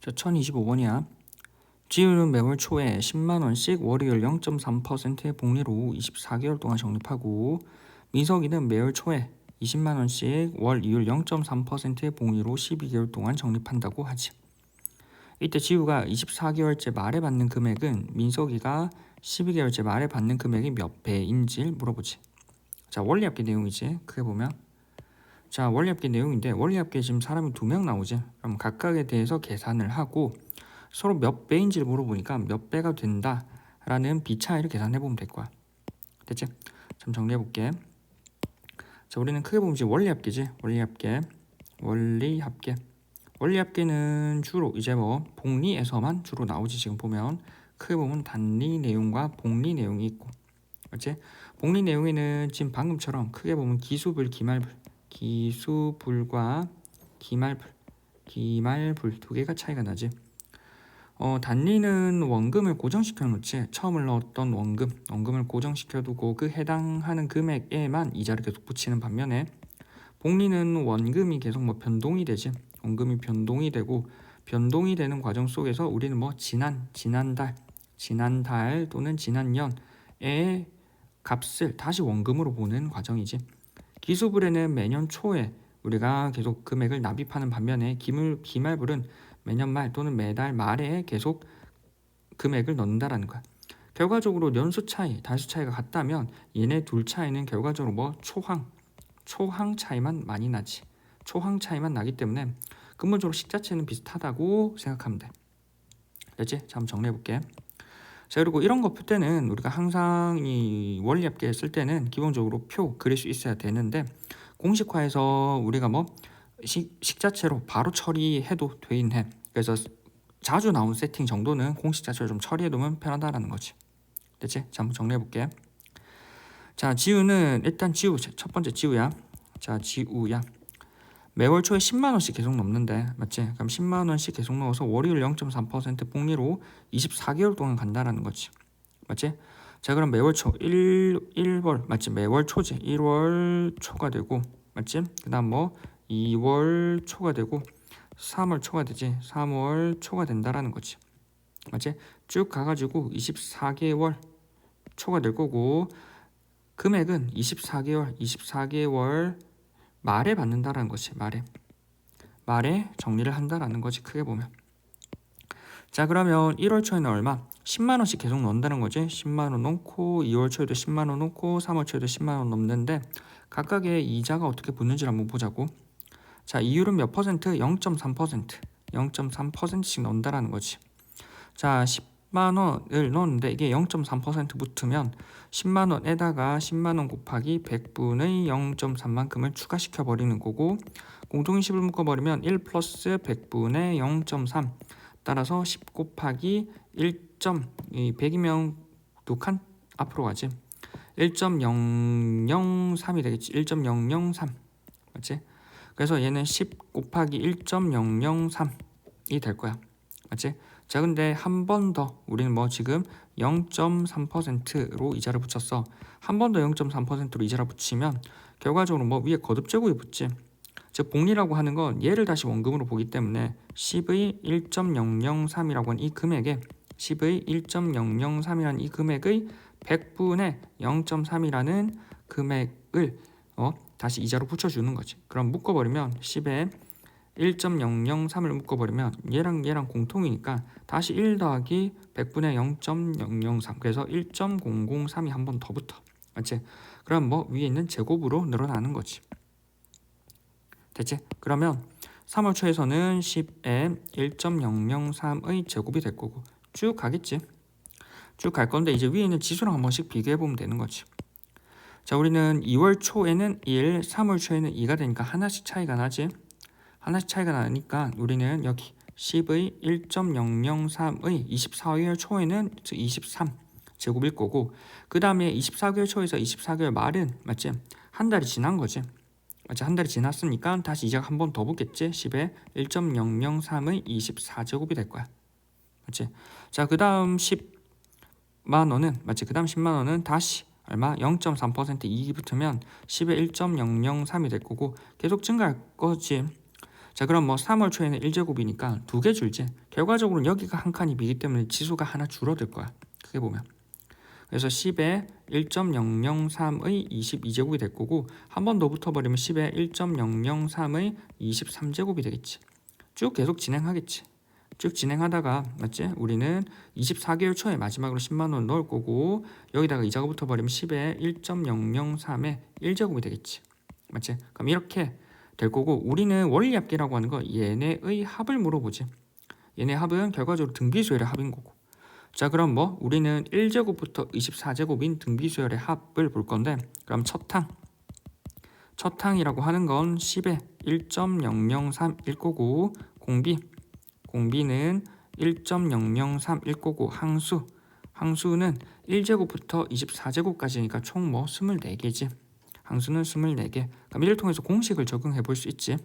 자, 1025번이야. 지우는 매월 초에 10만원씩 월요일 0.3%의 복리로 24개월 동안 적립하고, 민석이는 매월 초에 20만원씩 월 이율 0.3%의 복리로 12개월 동안 적립한다고 하지. 이때 지우가 24개월째 말에 받는 금액은 민석이가 12개월째 말에 받는 금액이 몇 배인지 물어보지. 자, 원리합계 내용이지. 크게 보면, 자, 원리합계 내용인데, 원리합계 지금 사람이 2명 나오지. 그럼 각각에 대해서 계산을 하고 서로 몇 배인지를 물어보니까 몇 배가 된다라는 비차이를 계산해보면 될 거야. 됐지? 좀 정리해볼게. 자, 우리는 크게 보면 이제 원리합계지. 원리합계는 주로 이제 뭐 복리에서만 주로 나오지. 지금 보면 크게 보면 단리 내용과 복리 내용이 있고, 맞지? 복리 내용에는 지금 방금처럼 크게 보면 기수불, 기수불과 기말불 두 개가 차이가 나지. 단리는 원금을 고정시켜 놓지. 처음을 넣었던 원금을 고정시켜두고 그 해당하는 금액에만 이자를 계속 붙이는 반면에, 복리는 원금이 계속 뭐 변동이 되지. 원금이 변동이 되고, 변동이 되는 과정 속에서 우리는 뭐 지난달 또는 지난년의 값을 다시 원금으로 보는 과정이지. 기수불에는 매년 초에 우리가 계속 금액을 납입하는 반면에, 기말불은 매년 말 또는 매달 말에 계속 금액을 넣는다라는 거야. 결과적으로 연수 차이, 달수 차이가 같다면 얘네 둘 차이는 결과적으로 뭐 초항 차이만 많이 나지. 초항 차이만 나기 때문에 근본적으로 식 자체는 비슷하다고 생각하면 돼. 됐지? 자, 한번 정리해볼게. 자, 그리고 이런 거 풀 때는 우리가 항상 이 원리합계 쓸 때는 기본적으로 표 그릴 수 있어야 되는데, 공식화해서 우리가 뭐 식 자체로 바로 처리해도 되긴 해. 그래서 자주 나온 세팅 정도는 공식 자체로 좀 처리해두면 편하다라는 거지. 됐지? 자, 한번 정리해볼게. 자, 지우는 일단 첫 번째 지우야. 자, 지우야. 매월 초에 10만원씩 계속 넣는데, 맞지? 그럼 10만원씩 계속 넣어서 월요일 0.3% 복리로 24개월 동안 간다라는 거지. 맞지? 자, 그럼 매월 초 1월 맞지? 매월 초지. 1월 초가 되고, 맞지? 그 다음 뭐 2월 초가 되고 3월 초가 되지. 3월 초가 된다라는 거지. 맞지? 쭉 가가지고 24개월 초가 될 거고, 금액은 24개월 말에 받는다라는 거지. 말에 정리를 한다라는 거지. 크게 보면. 자, 그러면 1월 초에는 얼마? 10만원씩 계속 넣는다는 거지. 10만원 넣고 2월 초에도 10만원 넣고 3월 초에도 10만원 넣는데, 각각의 이자가 어떻게 붙는지를 한번 보자고. 자, 이율은 몇 퍼센트? 0.3%씩 넣는다라는 거지. 자, 10만원을 넣었는데 이게 0.3% 붙으면 10만원에다가 10만원 곱하기 100분의 0.3만큼을 추가시켜 버리는 거고, 공통인식을 묶어버리면 1 플러스 100분의 0.3, 따라서 10 곱하기 1.100이면 두 칸 앞으로 가지. 1.003이 되겠지. 1.003 맞지? 그래서 얘는 10 곱하기 1.003이 될 거야. 맞지? 자, 근데 한 번 더 우리는 뭐 지금 0.3%로 이자를 붙였어. 한 번 더 0.3%로 이자를 붙이면 결과적으로 뭐 위에 거듭제곱이 붙지. 즉 복리라고 하는 건 얘를 다시 원금으로 보기 때문에 10의 1.003이라고 하는 이 금액에, 10의 1.003이라는 이 금액의 100분의 0.3이라는 금액을 다시 이자로 붙여주는 거지. 그럼 묶어버리면 10에 1.003을 묶어버리면 얘랑 공통이니까 다시 1 더하기 100분의 0.003, 그래서 1.003이 한 번 더 붙어. 맞지? 그럼 뭐 위에 있는 제곱으로 늘어나는 거지. 됐지? 그러면 3월 초에서는 10에 1.003의 제곱이 될 거고 쭉 가겠지. 쭉 갈 건데 이제 위에 있는 지수랑 한 번씩 비교해 보면 되는 거지. 자, 우리는 2월 초에는 1, 3월 초에는 2가 되니까 하나씩 차이가 나지. 하나씩 차이가 나니까 우리는 여기 10의 1.003의 24개월 초에는 23 제곱일 거고, 그 다음에 24개월 초에서 24개월 말은 맞지? 한 달이 지난 거지. 맞지? 한 달이 지났으니까 다시 이자가 한 번 더 붙겠지. 10에 1.003의 24제곱이 될 거야. 맞지? 자, 그 다음 10만원은 맞지? 그 다음 10만원은 다시 얼마? 0.3% 이익이 붙으면 10에 1.003이 될 거고 계속 증가할 거지. 자, 그럼 뭐 3월 초에는 1제곱이니까 2개 줄지. 결과적으로 여기가 한 칸이 비기 때문에 지수가 하나 줄어들 거야. 크게 보면. 그래서 10에 1.003의 22제곱이 될 거고 한 번 더 붙어버리면 10에 1.003의 23제곱이 되겠지. 쭉 계속 진행하겠지. 쭉 진행하다가 맞지? 우리는 24개월 초에 마지막으로 10만 원 넣을 거고 여기다가 이자가 붙어버리면 10에 1.003의 1제곱이 되겠지. 맞지? 그럼 이렇게 될 거고 우리는 원리합계라고 하는 거 얘네의 합을 물어보지. 얘네 합은 결과적으로 등비수열의 합인 거고. 자, 그럼 뭐 우리는 1제곱부터 24제곱인 등비수열의 합을 볼 건데 그럼 첫 항이라고 하는 건 10에 1.003일 거고 공비는 1.003일 거고 항수는 1제곱부터 24제곱까지니까 총 뭐 24개지. 항수는 24개. 그럼 이를 통해서 공식을 적용해 볼 수 있지.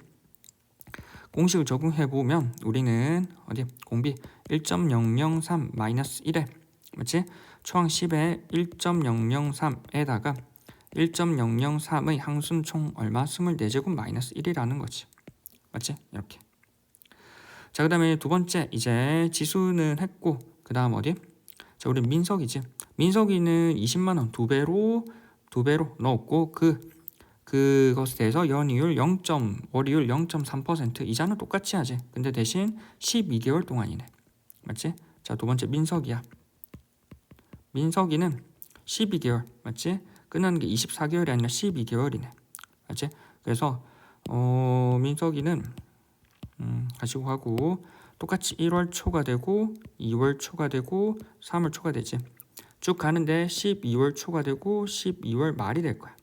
공식을 적용해 보면 우리는 어디 공비 1.003 마이너스 1에 맞지? 초항 10에 1.003에다가 1.003의 항수는 총 얼마? 24제곱 마이너스 1이라는 거지. 맞지? 이렇게. 자, 그 다음에 두 번째 이제 지수는 했고 그 다음 어디? 자, 우리 민석이지. 민석이는 20만원 두 배로 넣었고 그것에 대해서 연이율 0. 월이율 0.3% 이자는 똑같이 하지. 근데 대신 12개월 동안이네. 맞지? 자, 두 번째 민석이야. 민석이는 12개월 맞지? 끝나는 게 24개월이 아니라 12개월이네. 맞지? 그래서 민석이는 가지고 가고 똑같이 1월 초가 되고 2월 초가 되고 3월 초가 되지. 쭉 가는데 12월 초가 되고 12월 말이 될 거야.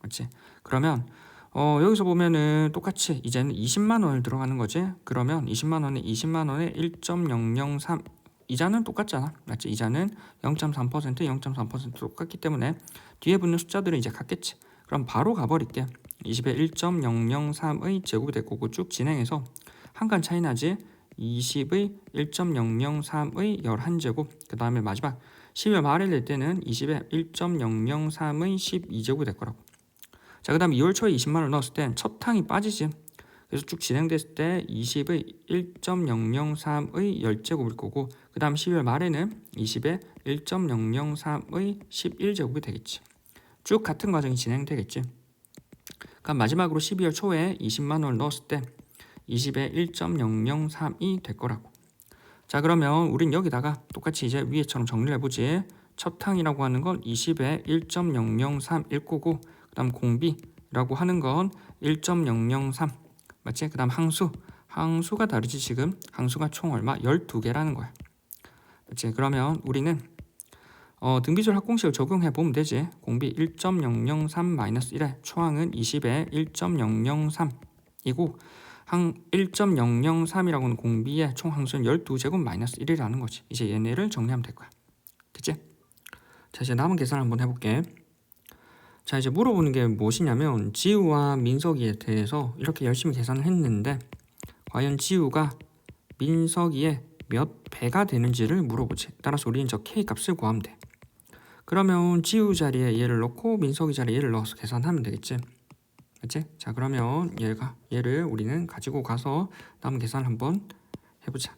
맞지? 그러면 여기서 보면은 똑같이 이제는 20만 원을 들어가는 거지. 그러면 20만 원에 1.003 이자는 똑같잖아. 맞지? 이자는 0.3% 0.3% 똑같기 때문에 뒤에 붙는 숫자들은 이제 같겠지. 그럼 바로 가버릴게. 20에 1.003의 제곱이 될 거고 쭉 진행해서 한 칸 차이 나지. 20의 1.003의 11제곱 그 다음에 마지막 12월 말일 될 때는 20에 1.003의 12제곱이 될 거라고. 자, 그 다음 2월 초에 20만원 넣었을 땐 첫 항이 빠지지. 그래서 쭉 진행됐을 때 20의 1.003의 10제곱일 거고 그 다음 12월 말에는 20의 1.003의 11제곱이 되겠지. 쭉 같은 과정이 진행되겠지. 그럼 마지막으로 12월 초에 20만원을 넣었을 때 20의 1.003이 될 거라고. 자, 그러면 우린 여기다가 똑같이 이제 위에처럼 정리를 해보지. 첫 항이라고 하는 건 20의 1.003일 거고 그 다음 공비라고 하는 건 1.003 맞지? 그 다음 항수가 다르지. 지금 항수가 총 얼마? 12개라는 거야. 맞지? 그러면 우리는 등비수열 합공식을 적용해 보면 되지. 공비 1.003-1의 초항은 20의 1.003이고 항 1.003이라고 하는 공비의 총 항수는 12제곱 마이너스 1이라는 거지. 이제 얘네를 정리하면 될 거야. 됐지? 자, 이제 남은 계산을 한번 해볼게. 자, 이제 물어보는 게 무엇이냐면 지우와 민석이에 대해서 이렇게 열심히 계산을 했는데 과연 지우가 민석이의 몇 배가 되는지를 물어보지. 따라서 우리는 저 K 값을 구하면 돼. 그러면 지우 자리에 얘를 넣고 민석이 자리에 얘를 넣어서 계산하면 되겠지. 맞지? 자, 그러면 얘를 우리는 가지고 가서 남은 계산을 한번 해보자.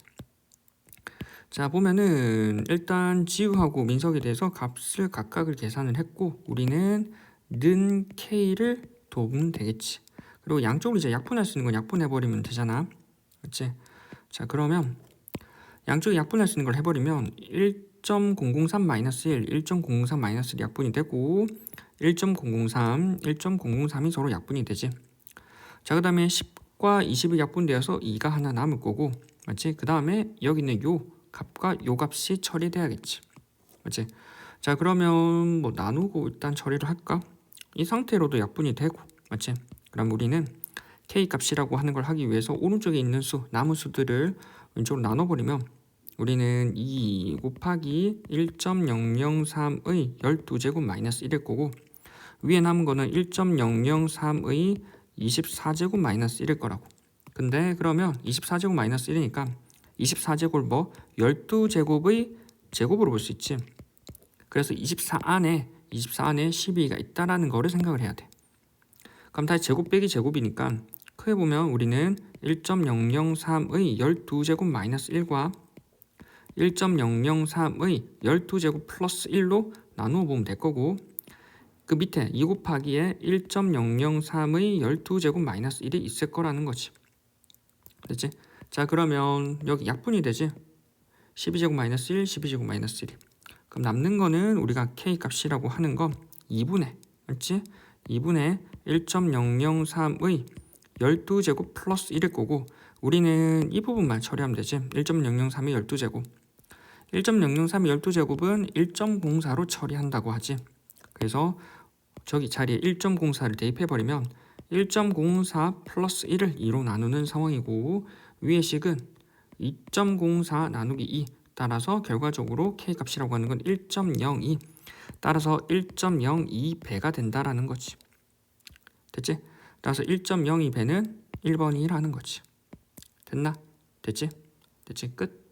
자, 보면은 일단 지우하고 민석에 대해서 값을 각각을 계산을 했고 우리는 는 K를 도우면 되겠지. 그리고 양쪽으로 이제 약분할 수 있는 건 약분해버리면 되잖아. 맞지? 자, 그러면 양쪽에 약분할 수 있는 걸 해버리면 1.003-1, 1.003-1이 약분이 되고 1.003이 서로 약분이 되지. 자, 그 다음에 10과 20이 약분되어서 2가 하나 남을 거고 맞지? 그 다음에 여기 있는 요 값과 요 값이 처리돼야겠지. 맞지? 자, 그러면 뭐 나누고 일단 처리를 할까? 이 상태로도 약분이 되고 맞지? 그럼 우리는 K 값이라고 하는 걸 하기 위해서 오른쪽에 있는 남은 수들을 왼쪽으로 나눠버리면 우리는 2 곱하기 1.003의 12제곱 마이너스 1일 거고 위에 남은 거는 1.003의 24제곱 마이너스 1일 거라고. 근데 그러면 24제곱 마이너스 1이니까 24제곱을 뭐 12제곱의 제곱으로 볼 수 있지. 그래서 24 안에 12가 있다라는 거를 생각을 해야 돼. 그럼 다시 제곱 빼기 제곱이니까 크게 보면 우리는 1.003의 12제곱 마이너스 1과 1.003의 12제곱 플러스 1로 나누어 보면 될 거고, 그 밑에 2 곱하기에 1.003의 12제곱 마이너스 1이 있을 거라는 거지. 됐지? 자, 그러면 여기 약분이 되지. 12제곱 마이너스 1, 12제곱 마이너스 1이. 그럼 남는 거는 우리가 k 값이라고 하는 건 2분의, 맞지? 2분의 1.003의 12제곱 플러스 1일 거고, 우리는 이 부분만 처리하면 되지. 1.003의 12제곱. 1.003의 12제곱은 1.04로 처리한다고 하지. 그래서 저기 자리에 1.04를 대입해버리면 1.04 플러스 1을 2로 나누는 상황이고, 위의 식은 2.04 나누기 2, 따라서 결과적으로 k 값이라고 하는 건 1.02, 따라서 1.02배가 된다라는 거지. 됐지? 따라서 1.02배는 1번이라는 거지. 됐나? 됐지? 됐지? 끝.